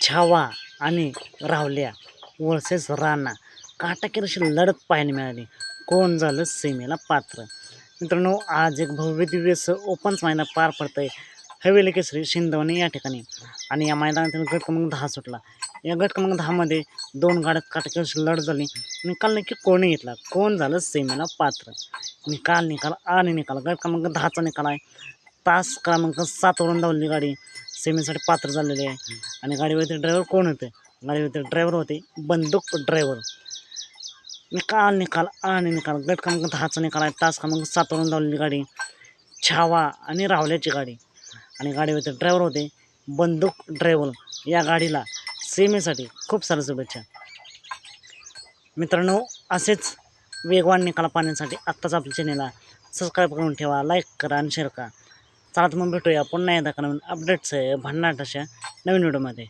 छावा आणि राहुल्या वर्सेस राणा काटाकीर अशी लढत पाहायला मिळाली. कोण झालं सीमेला पात्र? मित्रांनो, आज एक भव्य दिव्य ओपन्स मैदान पार पडतंय हवेली केसरी शिंदवणे या ठिकाणी. आणि या मैदानातील गट क्रमांक 10 सुटला. या गट क्रमांक 10 मध्ये 2 गाड्यात काटाकीर अशी लढत झाली. निकाल नक्की कोणी घेतला? कोण झालं सीमेला पात्र? निकाल आणि निकाल. गट क्रमांक 10चा निकाल आहे. तास क्रमांक 7 वरून धावलेली गाडी सेमीसाठी पात्र झालेली आहे. आणि गाडीवरती ड्रायव्हर कोण होते? गाडीवरती ड्रायव्हर होते बंदूक ड्रायव्हर. निकाल आणि निकाल. गट क्रमांक 10चा निकाल आहे. तास क्रमांक 7 वरून धावलेली गाडी छावा आणि राहुल्याची गाडी. आणि गाडीवरती ड्रायव्हर होते बंदूक ड्रायव्हर. या गाडीला सेमीसाठी खूप साऱ्या शुभेच्छा. मित्रांनो, असेच वेगवान निकाल पाहण्यासाठी आत्ताच आपल्या चॅनेलला सबस्क्राईब करून ठेवा, लाईक करा आणि शेअर करा. चला तर मग भेटूया पुन्हा एकदा नवीन अपडेट्स भन्नाट अशा नवीन व्हिडिओमध्ये.